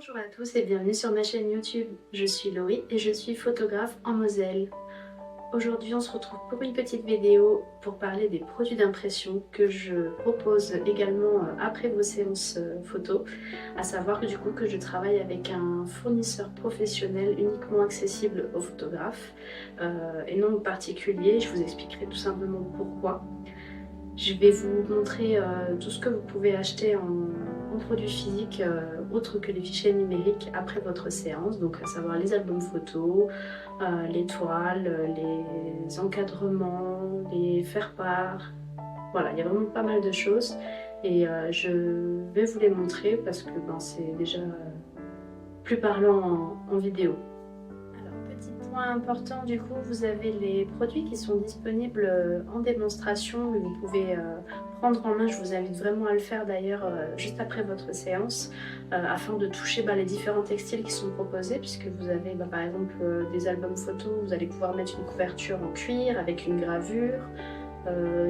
Bonjour à tous et bienvenue sur ma chaîne YouTube. Je suis Laurie et je suis photographe en Moselle. Aujourd'hui on se retrouve pour une petite vidéo pour parler des produits d'impression que je propose également après vos séances photo. À savoir du coup que je travaille avec un fournisseur professionnel uniquement accessible aux photographes et non aux particuliers. Je vous expliquerai tout simplement pourquoi. Je vais vous montrer tout ce que vous pouvez acheter en produits physiques autres que les fichiers numériques après votre séance, donc à savoir les albums photos, les toiles, les encadrements, les faire-part. Voilà, il y a vraiment pas mal de choses et je vais vous les montrer parce que c'est déjà plus parlant en vidéo. Petit point important, du coup, vous avez les produits qui sont disponibles en démonstration et vous pouvez prendre en main. Je vous invite vraiment à le faire d'ailleurs juste après votre séance afin de toucher les différents textiles qui sont proposés, puisque vous avez par exemple des albums photos, vous allez pouvoir mettre une couverture en cuir avec une gravure,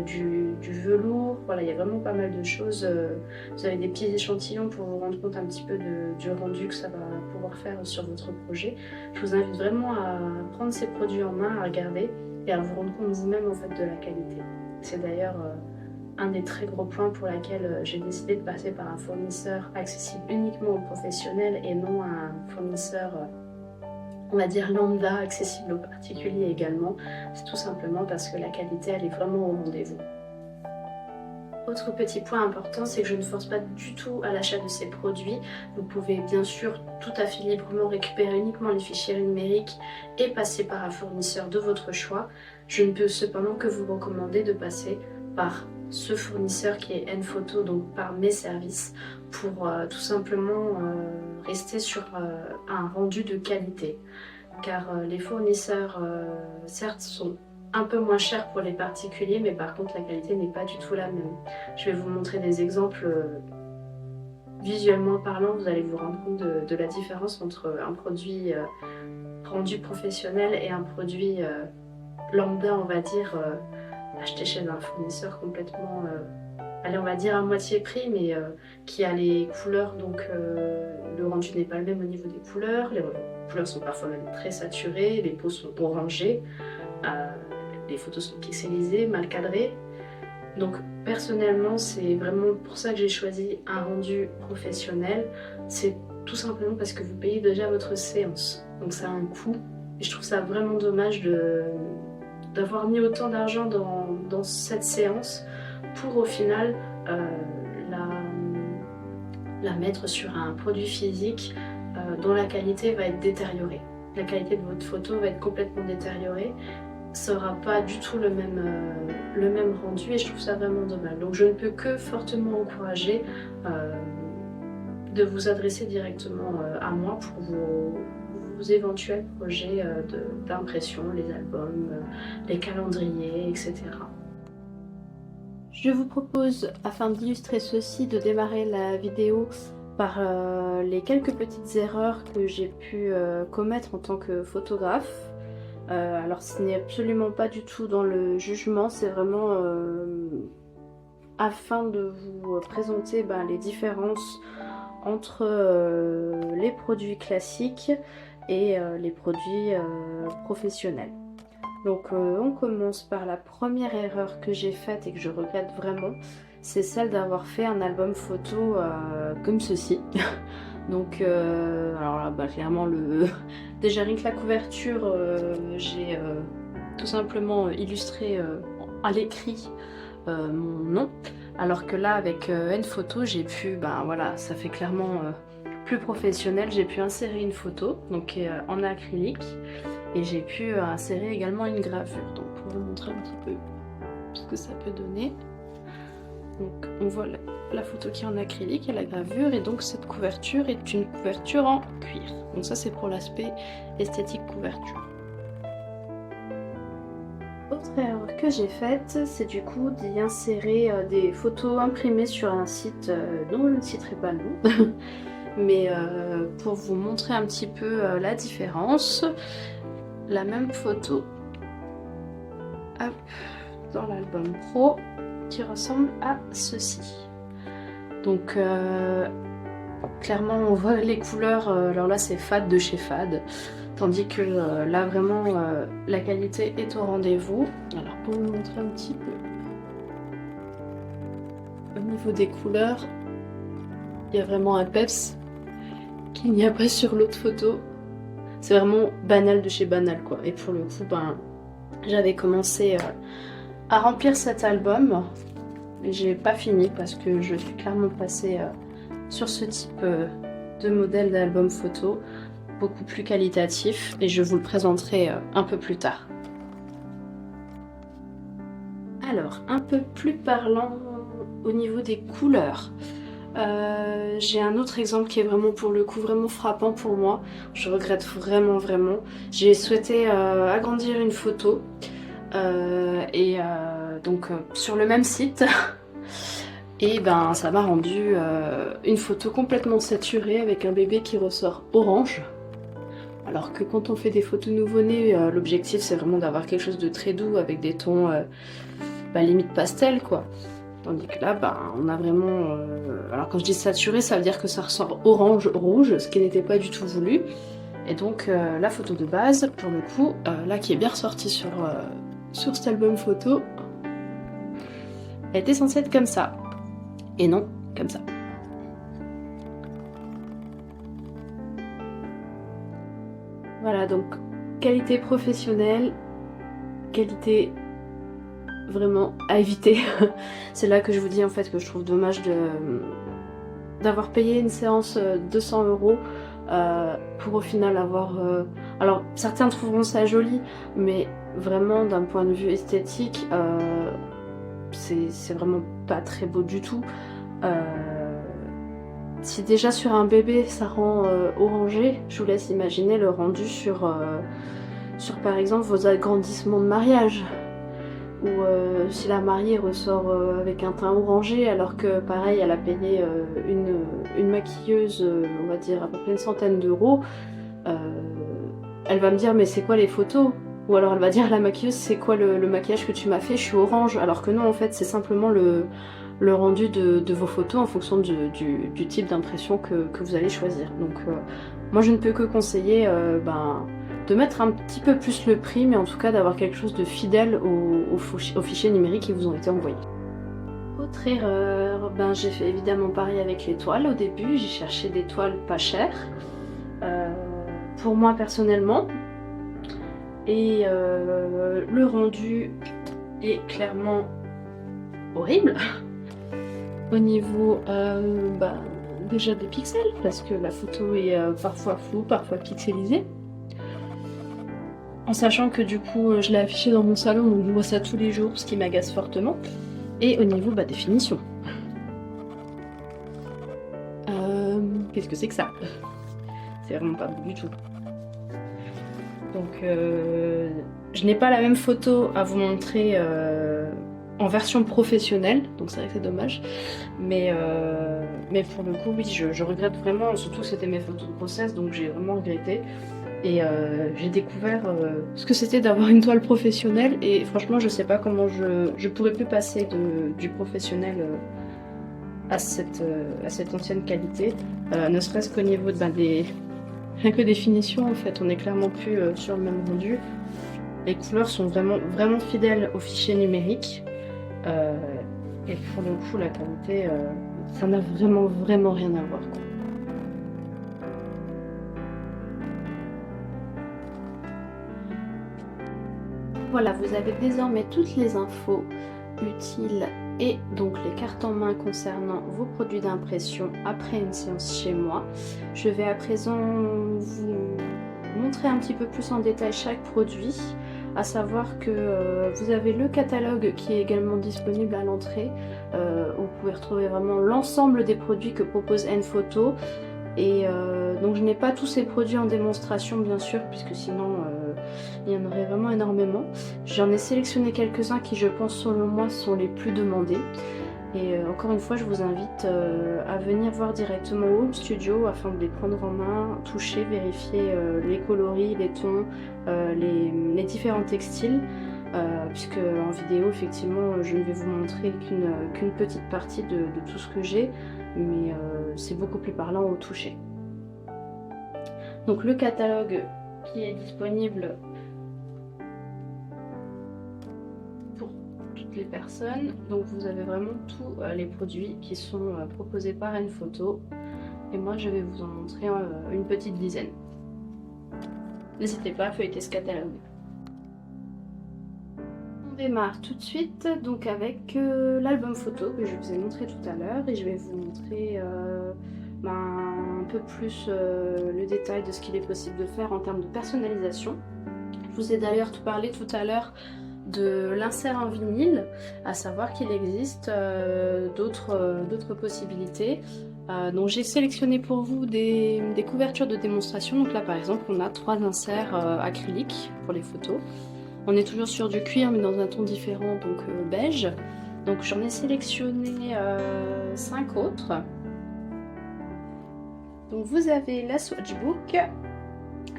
du velours, voilà, il y a vraiment pas mal de choses. Vous avez des petits échantillons pour vous rendre compte un petit peu du rendu que ça va pouvoir faire sur votre projet. Je vous invite vraiment à prendre ces produits en main, à regarder et à vous rendre compte vous-même en fait de la qualité. C'est d'ailleurs un des très gros points pour lequel j'ai décidé de passer par un fournisseur accessible uniquement aux professionnels et non un fournisseur on va dire lambda, accessible aux particuliers également. C'est tout simplement parce que la qualité elle est vraiment au rendez-vous. Autre petit point important, c'est que je ne force pas du tout à l'achat de ces produits. Vous pouvez bien sûr tout à fait librement récupérer uniquement les fichiers numériques et passer par un fournisseur de votre choix. Je ne peux cependant que vous recommander de passer par ce fournisseur qui est Nphoto, donc par mes services, pour tout simplement rester sur un rendu de qualité. Car les fournisseurs, certes, sont un peu moins chers pour les particuliers, mais par contre la qualité n'est pas du tout la même. Je vais vous montrer des exemples visuellement parlant, vous allez vous rendre compte de la différence entre un produit rendu professionnel et un produit lambda, on va dire, acheté chez un fournisseur complètement, allez, on va dire à moitié prix, mais qui a les couleurs, donc le rendu n'est pas le même au niveau des couleurs. Les couleurs sont parfois même très saturées, les peaux sont orangées, les photos sont pixelisées, mal cadrées. Donc personnellement, c'est vraiment pour ça que j'ai choisi un rendu professionnel. C'est tout simplement parce que vous payez déjà votre séance, donc ça a un coût. Et je trouve ça vraiment dommage d'avoir mis autant d'argent dans cette séance pour au final la mettre sur un produit physique dont la qualité va être détériorée. La qualité de votre photo va être complètement détériorée. Ça n'aura pas du tout le même rendu et je trouve ça vraiment dommage. Donc je ne peux que fortement encourager de vous adresser directement à moi pour vos éventuels projets d'impression, les albums, les calendriers, etc. Je vous propose, afin d'illustrer ceci, de démarrer la vidéo par les quelques petites erreurs que j'ai pu commettre en tant que photographe. Alors ce n'est absolument pas du tout dans le jugement, c'est vraiment afin de vous présenter les différences entre les produits classiques et les produits professionnels. Donc on commence par la première erreur que j'ai faite et que je regrette vraiment, c'est celle d'avoir fait un album photo comme ceci. Donc alors là clairement déjà rien que la couverture, j'ai tout simplement illustré à l'écrit mon nom, alors que là avec Nphoto j'ai pu, voilà, ça fait clairement plus professionnel, j'ai pu insérer une photo donc en acrylique et j'ai pu insérer également une gravure, donc pour vous montrer un petit peu ce que ça peut donner. Donc on voit la photo qui est en acrylique et la gravure, et donc cette couverture est une couverture en cuir. Donc ça c'est pour l'aspect esthétique couverture. Autre erreur que j'ai faite, c'est du coup d'y insérer des photos imprimées sur un site dont je ne citerai pas le nom, mais pour vous montrer un petit peu la différence, la même photo, hop, dans l'album pro, qui ressemble à ceci. Donc Clairement on voit les couleurs, alors là c'est Fad de chez Fad, tandis que là vraiment la qualité est au rendez-vous. Alors pour vous montrer un petit peu au niveau des couleurs, il y a vraiment un peps qu'il n'y a pas sur l'autre photo. C'est vraiment banal de chez banal quoi. Et pour le coup ben j'avais commencé à remplir cet album, mais j'ai pas fini parce que je suis clairement passée sur ce type de modèle d'album photo, beaucoup plus qualitatif, et je vous le présenterai un peu plus tard. Alors, un peu plus parlant au niveau des couleurs. J'ai un autre exemple qui est vraiment pour le coup vraiment frappant pour moi. Je regrette vraiment. J'ai souhaité agrandir une photo donc sur le même site. Et ben ça m'a rendu une photo complètement saturée avec un bébé qui ressort orange. Alors que quand on fait des photos nouveau-nés, l'objectif c'est vraiment d'avoir quelque chose de très doux avec des tons limite pastel quoi. Tandis que là on a vraiment... alors quand je dis saturé, ça veut dire que ça ressort orange-rouge, ce qui n'était pas du tout voulu. Et donc la photo de base, pour le coup, là qui est bien ressortie sur cet album photo, elle était censée être comme ça. Et non, comme ça. Voilà, donc qualité professionnelle, qualité vraiment à éviter. C'est là que je vous dis en fait que je trouve dommage d'avoir payé une séance 200 € pour au final avoir... alors certains trouveront ça joli, mais vraiment d'un point de vue esthétique, c'est vraiment pas très beau du tout. Si déjà sur un bébé ça rend orangé, je vous laisse imaginer le rendu sur par exemple vos agrandissements de mariage, ou si la mariée ressort avec un teint orangé alors que pareil elle a payé une maquilleuse, on va dire à peu près une centaine d'euros, elle va me dire mais c'est quoi les photos? Ou alors elle va dire à la maquilleuse c'est quoi le maquillage que tu m'as fait, je suis orange, alors que non en fait c'est simplement le rendu de vos photos en fonction du type d'impression que vous allez choisir. Donc moi je ne peux que conseiller de mettre un petit peu plus le prix, mais en tout cas d'avoir quelque chose de fidèle aux fichiers numériques qui vous ont été envoyés. Autre erreur, j'ai fait évidemment pareil avec les toiles au début, j'ai cherché des toiles pas chères, pour moi personnellement, et le rendu est clairement horrible. Au niveau déjà des pixels, parce que la photo est parfois floue, parfois pixelisée. En sachant que du coup je l'ai affiché dans mon salon, donc je vois ça tous les jours, ce qui m'agace fortement. Et au niveau définition. Qu'est-ce que c'est que ça? C'est vraiment pas beau du tout. Donc je n'ai pas la même photo à vous montrer en version professionnelle, donc c'est vrai que c'est dommage, mais pour le coup oui je regrette vraiment, surtout que c'était mes photos de grossesse, donc j'ai vraiment regretté, et j'ai découvert ce que c'était d'avoir une toile professionnelle, et franchement je sais pas comment je pourrais plus passer du professionnel à cette ancienne qualité, ne serait-ce qu'au niveau rien que des finitions en fait, on n'est clairement plus sur le même rendu. Les couleurs sont vraiment fidèles au fichier numérique. Et pour le coup la qualité ça n'a vraiment rien à voir quoi. Voilà, vous avez désormais toutes les infos utiles et donc les cartes en main concernant vos produits d'impression après une séance chez moi. Je vais à présent vous montrer un petit peu plus en détail chaque produit, à savoir que vous avez le catalogue qui est également disponible à l'entrée, où vous pouvez retrouver vraiment l'ensemble des produits que propose N-Photo. Et donc je n'ai pas tous ces produits en démonstration bien sûr, puisque sinon il y en aurait vraiment énormément. J'en ai sélectionné quelques-uns qui, je pense selon moi, sont les plus demandés. Et encore une fois je vous invite à venir voir directement au Home Studio afin de les prendre en main, toucher, vérifier les coloris, les tons, les différents textiles. puisque en vidéo effectivement je ne vais vous montrer qu'une petite partie de tout ce que j'ai, mais c'est beaucoup plus parlant au toucher. Donc le catalogue qui est disponible pour toutes les personnes, donc vous avez vraiment tous les produits qui sont proposés par N-Photo, et moi je vais vous en montrer une petite dizaine. N'hésitez pas à feuilleter ce catalogue. On démarre tout de suite donc avec l'album photo que je vous ai montré tout à l'heure, et je vais vous montrer un peu plus le détail de ce qu'il est possible de faire en termes de personnalisation. Je vous ai d'ailleurs parlé tout à l'heure de l'insert en vinyle, à savoir qu'il existe d'autres possibilités. Donc j'ai sélectionné pour vous des couvertures de démonstration. Donc là par exemple on a 3 inserts acryliques pour les photos. On est toujours sur du cuir mais dans un ton différent, donc beige. Donc j'en ai sélectionné 5 autres. Donc vous avez la swatchbook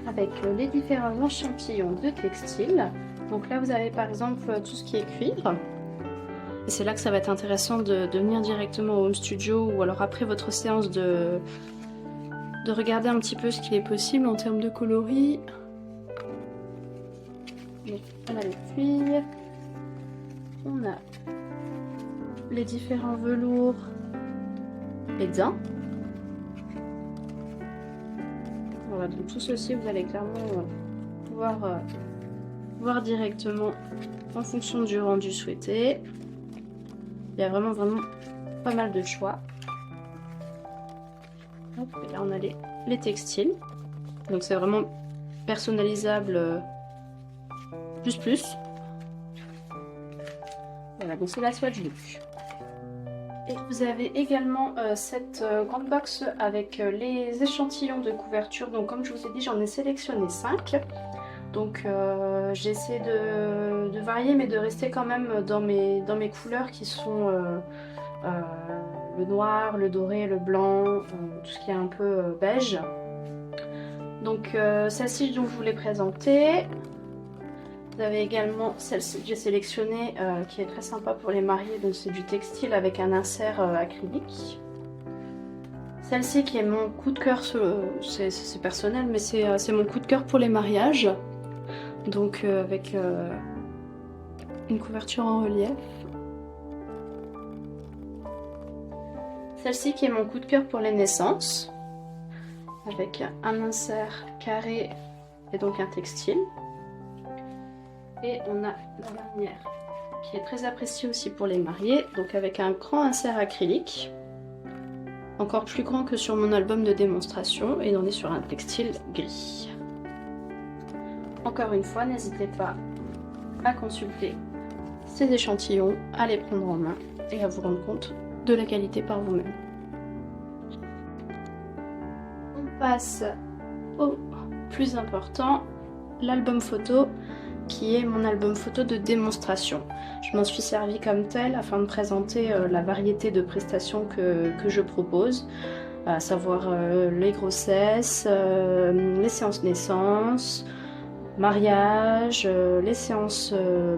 avec les différents échantillons de textile. Donc là vous avez par exemple tout ce qui est cuir. Et c'est là que ça va être intéressant de venir directement au home studio ou alors après votre séance de regarder un petit peu ce qu'il est possible en termes de coloris. Donc, on a le cuir, on a les différents velours et daim. Voilà, donc tout ceci vous allez clairement pouvoir voir directement en fonction du rendu souhaité. Il y a vraiment pas mal de choix. Hop, et là on a les textiles. Donc c'est vraiment personnalisable plus. Voilà, donc c'est la swatchbook. Et vous avez également cette grande box avec les échantillons de couverture. Donc comme je vous ai dit, j'en ai sélectionné 5. Donc j'ai essayé de varier mais de rester quand même dans mes couleurs qui sont le noir, le doré, le blanc, tout ce qui est un peu beige. Donc celle-ci dont je vous l'ai présentée. Vous avez également celle-ci que j'ai sélectionnée qui est très sympa pour les mariés, donc c'est du textile avec un insert acrylique. Celle-ci qui est mon coup de cœur, c'est personnel mais c'est mon coup de cœur pour les mariages. Donc avec une couverture en relief. Celle-ci qui est mon coup de cœur pour les naissances, avec un insert carré et donc un textile. Et on a la dernière qui est très appréciée aussi pour les mariés, donc avec un grand insert acrylique, encore plus grand que sur mon album de démonstration, et on est sur un textile gris. Encore une fois, n'hésitez pas à consulter ces échantillons, à les prendre en main et à vous rendre compte de la qualité par vous-même. On passe au plus important, l'album photo, qui est mon album photo de démonstration. Je m'en suis servi comme tel afin de présenter la variété de prestations que je propose, à savoir les grossesses, les séances naissance, mariage, les séances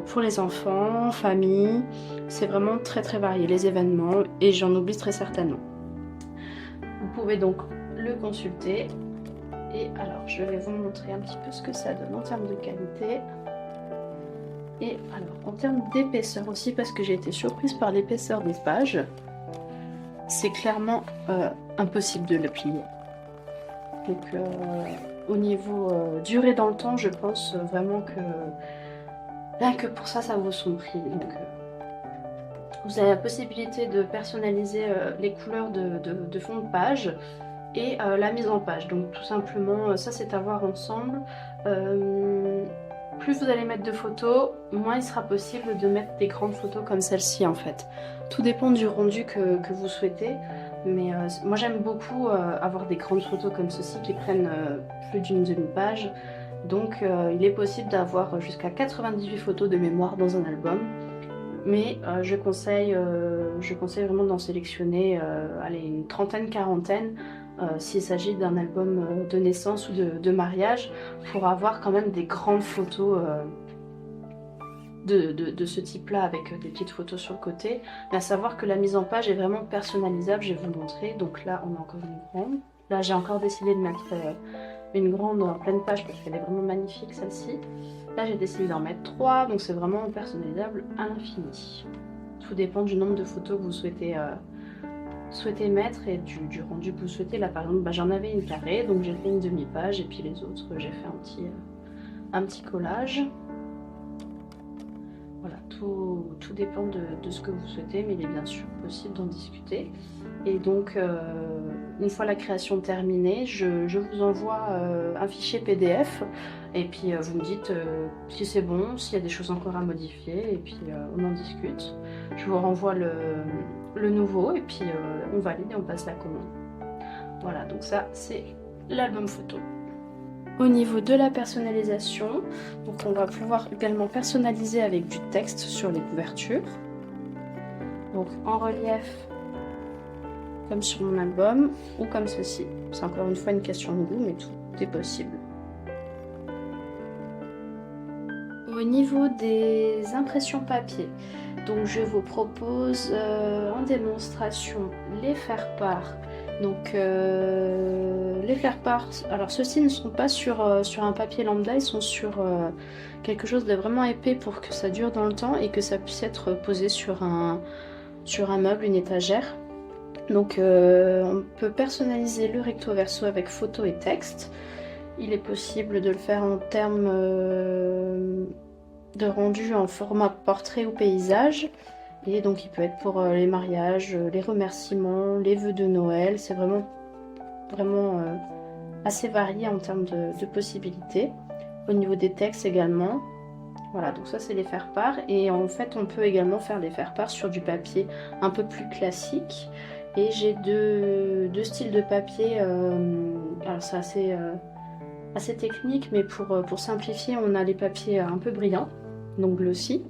pour les enfants, famille. C'est vraiment très varié, les événements, et j'en oublie très certainement. Vous pouvez donc le consulter. Et alors je vais vous montrer un petit peu ce que ça donne en termes de qualité. Et alors en termes d'épaisseur aussi, parce que j'ai été surprise par l'épaisseur des pages, c'est clairement impossible de le plier. Donc au niveau durée dans le temps, je pense vraiment que rien que pour ça, ça vaut son prix. Donc vous avez la possibilité de personnaliser les couleurs de fond de page et la mise en page. Donc tout simplement, ça c'est à voir ensemble. Plus vous allez mettre de photos, moins il sera possible de mettre des grandes photos comme celle-ci en fait. Tout dépend du rendu que vous souhaitez. Mais moi j'aime beaucoup avoir des grandes photos comme ceci qui prennent plus d'une demi-page. Donc il est possible d'avoir jusqu'à 98 photos de mémoire dans un album. Mais je conseille vraiment d'en sélectionner allez, une trentaine, quarantaine s'il s'agit d'un album de naissance ou de mariage, pour avoir quand même des grandes photos de ce type-là avec des petites photos sur le côté. Mais à savoir que la mise en page est vraiment personnalisable, je vais vous montrer. Donc là, on a encore une grande. Là, j'ai encore décidé de mettre une grande en pleine page parce qu'elle est vraiment magnifique, celle-ci. Là, j'ai décidé d'en mettre 3, donc c'est vraiment personnalisable à l'infini. Tout dépend du nombre de photos que vous souhaitez mettre et du rendu que vous souhaitez. Là, par exemple, j'en avais une carrée, donc j'ai fait une demi-page et puis les autres, j'ai fait un petit collage. Voilà, tout dépend de ce que vous souhaitez, mais il est bien sûr possible d'en discuter. Et donc, une fois la création terminée, je vous envoie un fichier PDF et puis vous me dites si c'est bon, s'il y a des choses encore à modifier et puis on en discute. Je vous renvoie le nouveau et puis on valide et on passe la commande. Voilà, donc ça c'est l'album photo. Au niveau de la personnalisation, donc on va pouvoir également personnaliser avec du texte sur les couvertures. Donc en relief, comme sur mon album, ou comme ceci. C'est encore une fois une question de goût, mais tout est possible. Au niveau des impressions papier, donc je vous propose en démonstration les faire-part. Donc les faire-part, alors ceux-ci ne sont pas sur un papier lambda, ils sont sur quelque chose de vraiment épais pour que ça dure dans le temps et que ça puisse être posé sur un meuble, une étagère. Donc on peut personnaliser le recto verso avec photo et texte. Il est possible de le faire en termes de rendu en format portrait ou paysage. Et donc il peut être pour les mariages, les remerciements, les vœux de Noël. C'est vraiment assez varié en termes de possibilités. Au niveau des textes également. Voilà, donc ça c'est les faire-part. Et en fait on peut également faire des faire-part sur du papier un peu plus classique. Et j'ai deux styles de papier. Alors c'est assez technique, mais pour simplifier, on a les papiers un peu brillants, donc glossy.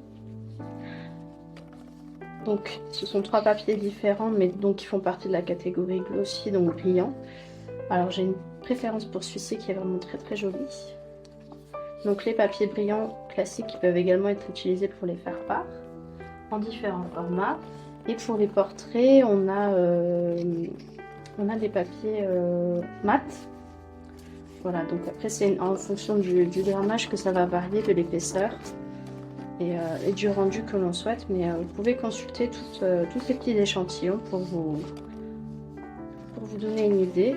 Donc ce sont 3 papiers différents, mais donc qui font partie de la catégorie glossy, donc brillant. Alors j'ai une préférence pour celui-ci qui est vraiment très joli. Donc les papiers brillants classiques qui peuvent également être utilisés pour les faire part en différents formats. Et pour les portraits, on a des papiers mat. Voilà, donc après c'est en fonction du grammage que ça va varier, de l'épaisseur et du rendu que l'on souhaite. Mais vous pouvez consulter tous ces petits échantillons pour vous donner une idée.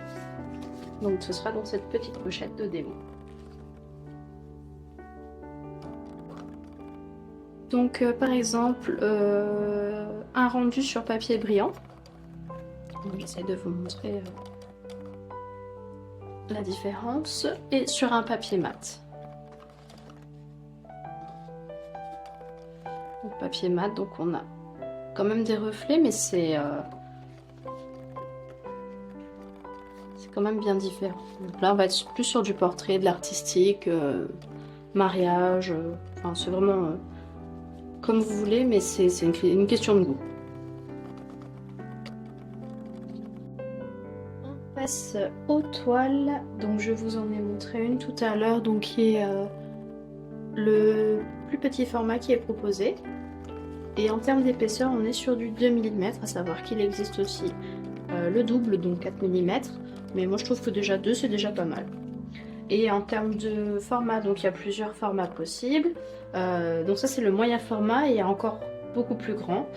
Donc ce sera dans cette petite pochette de démo. Donc par exemple, un rendu sur papier brillant. J'essaie de vous montrer la différence. Et sur un papier mat. Donc, papier mat, donc on a quand même des reflets, mais c'est quand même bien différent. Donc là on va être plus sur du portrait, de l'artistique, mariage, enfin c'est vraiment comme vous voulez, mais c'est une question de goût. On passe aux toiles. Donc je vous en ai montré une tout à l'heure, donc qui est le plus petit format qui est proposé. Et en termes d'épaisseur, on est sur du 2 mm, à savoir qu'il existe aussi le double, donc 4 mm. Mais moi je trouve que déjà 2 c'est déjà pas mal. Et en termes de format, donc il y a plusieurs formats possibles. Donc ça c'est le moyen format et il y a encore beaucoup plus grand.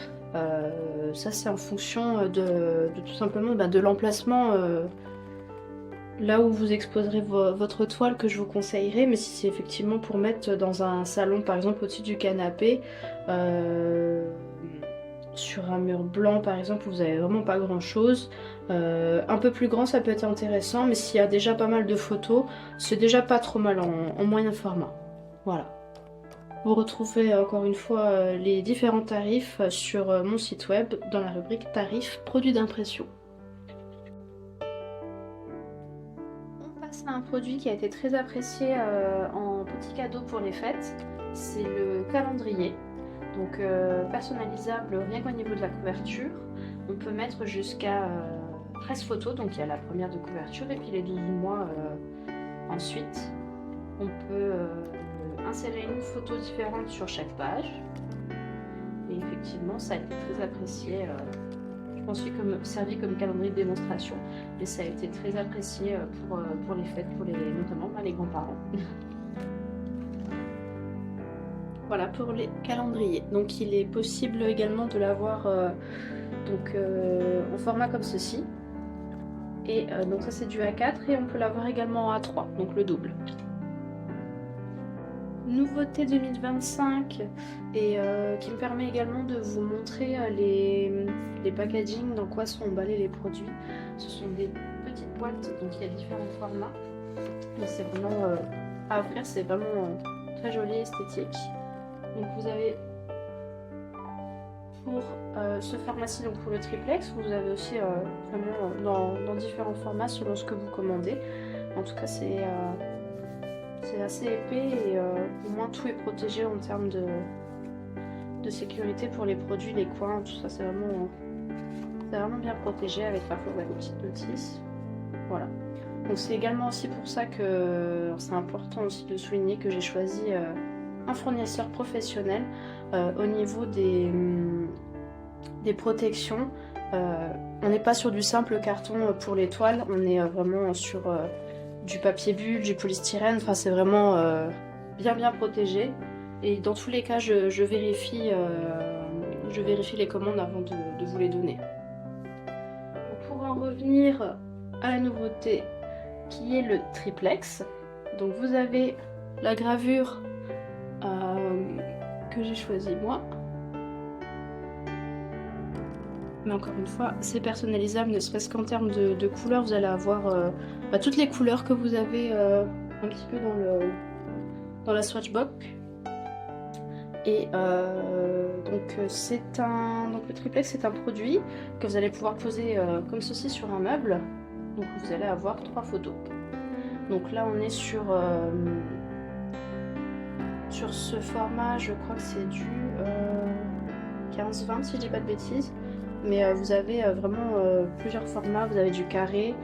Ça c'est en fonction de tout simplement de l'emplacement là où vous exposerez votre toile que je vous conseillerais. Mais si c'est effectivement pour mettre dans un salon par exemple au-dessus du canapé, sur un mur blanc par exemple où vous avez vraiment pas grand chose, un peu plus grand ça peut être intéressant, mais s'il y a déjà pas mal de photos, c'est déjà pas trop mal en moyen format. Voilà. Vous retrouvez encore une fois les différents tarifs sur mon site web dans la rubrique tarifs produits d'impression. On passe à un produit qui a été très apprécié en petit cadeau pour les fêtes, c'est le calendrier. Donc personnalisable rien qu'au niveau de la couverture. On peut mettre jusqu'à 13 photos, donc il y a la première de couverture et puis les 12 mois ensuite. On peut insérer une photo différente sur chaque page. Et effectivement, ça a été très apprécié. Je m'en suis servi comme calendrier de démonstration, mais ça a été très apprécié pour les fêtes, notamment les grands-parents. Voilà pour les calendriers. Donc il est possible également de l'avoir en format comme ceci. Et donc ça c'est du A4 et on peut l'avoir également en A3, donc le double. Nouveauté 2025 et qui me permet également de vous montrer les packaging, dans quoi sont emballés les produits. Ce sont des petites boîtes, donc il y a différents formats. C'est vraiment à offrir, c'est vraiment très joli et esthétique. Donc vous avez pour ce format-ci, donc pour le triplex, vous avez aussi vraiment dans différents formats selon ce que vous commandez. En tout cas c'est assez épais et au moins tout est protégé en termes de sécurité pour les produits, les coins, tout ça c'est vraiment bien protégé avec parfois des petites notices. Voilà. Donc c'est également aussi pour ça que c'est important aussi de souligner que j'ai choisi un fournisseur professionnel au niveau des protections. On n'est pas sur du simple carton pour les toiles, on est vraiment sur du papier bulle, du polystyrène, enfin c'est vraiment bien protégé. Et dans tous les cas, je vérifie les commandes avant de vous les donner. Pour en revenir à la nouveauté qui est le triplex, donc vous avez la gravure que j'ai choisi moi. Mais encore une fois, c'est personnalisable, ne serait-ce qu'en termes de couleurs, vous allez avoir toutes les couleurs que vous avez un petit peu dans la Swatchbox. Et donc le triplex c'est un produit que vous allez pouvoir poser comme ceci sur un meuble. Donc vous allez avoir 3 photos. Donc là on est sur ce format, je crois que c'est du 15-20 si je dis pas de bêtises. Mais vous avez vraiment plusieurs formats, vous avez du carré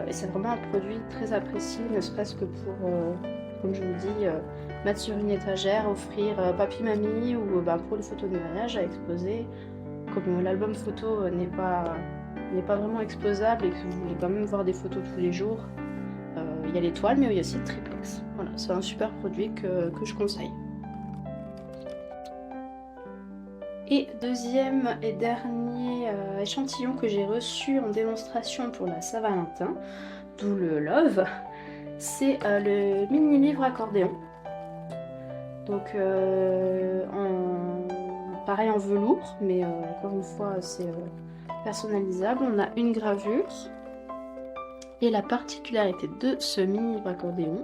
et c'est vraiment un produit très apprécié, ne serait-ce que pour, comme je vous dis, mettre sur une étagère, offrir papy-mamie ou pour les photos de mariage à exposer. Comme l'album photo n'est pas vraiment exposable et que vous voulez quand même voir des photos tous les jours, il y a l'étoile mais il y a aussi le triplex. Voilà, c'est un super produit que je conseille. Et deuxième et dernier échantillon que j'ai reçu en démonstration pour la Saint-Valentin, d'où le Love, c'est le mini livre accordéon. Donc pareil en velours, mais encore une fois c'est personnalisable. On a une gravure et la particularité de ce mini livre accordéon,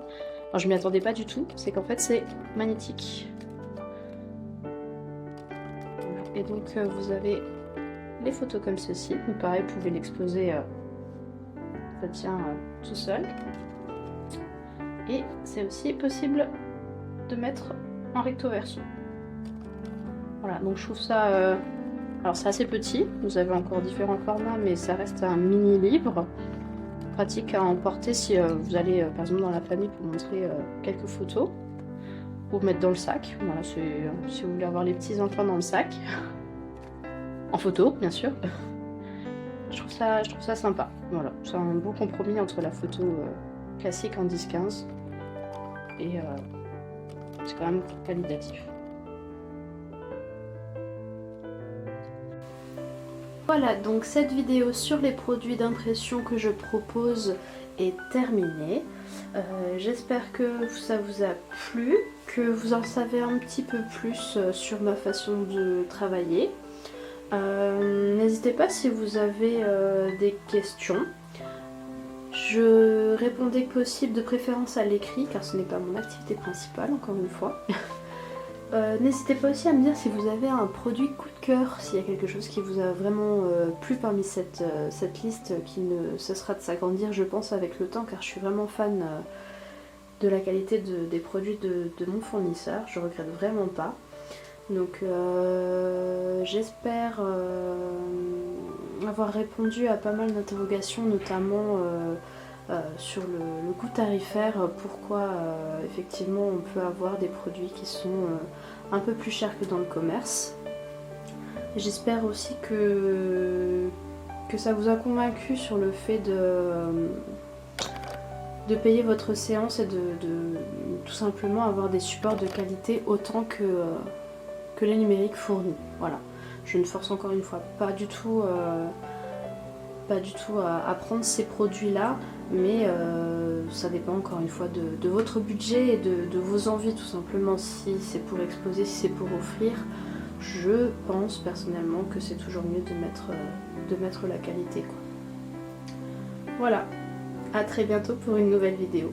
alors je m'y attendais pas du tout, c'est qu'en fait c'est magnétique. Et donc vous avez les photos comme ceci, donc pareil vous pouvez l'exposer, ça tient tout seul. Et c'est aussi possible de mettre en recto verso. Voilà, donc je trouve ça, alors c'est assez petit, vous avez encore différents formats mais ça reste un mini livre, pratique à emporter si vous allez par exemple dans la famille pour montrer quelques photos. Ou mettre dans le sac, voilà, si vous voulez avoir les petits enfants dans le sac, en photo bien sûr. Je trouve ça sympa, voilà, c'est un bon compromis entre la photo classique en 10-15 et c'est quand même qualitatif. Voilà, donc cette vidéo sur les produits d'impression que je propose est terminée. J'espère que ça vous a plu, que vous en savez un petit peu plus sur ma façon de travailler. N'hésitez pas si vous avez des questions. Je réponds dès que possible, de préférence à l'écrit, car ce n'est pas mon activité principale, encore une fois. N'hésitez pas aussi à me dire si vous avez un produit coup de cœur, s'il y a quelque chose qui vous a vraiment plu parmi cette liste qui ne cessera de s'agrandir, je pense, avec le temps, car je suis vraiment fan de la qualité des produits de mon fournisseur, je regrette vraiment pas. Donc j'espère avoir répondu à pas mal d'interrogations, notamment sur le coût tarifaire, pourquoi effectivement on peut avoir des produits qui sont un peu plus chers que dans le commerce. J'espère aussi que ça vous a convaincu sur le fait de payer votre séance et de tout simplement avoir des supports de qualité autant que les numériques fournis. Voilà. Je ne force encore une fois pas du tout à prendre ces produits-là, mais ça dépend encore une fois de votre budget et de vos envies tout simplement. Si c'est pour exposer, si c'est pour offrir, je pense personnellement que c'est toujours mieux de mettre la qualité, quoi. Voilà, à très bientôt pour une nouvelle vidéo.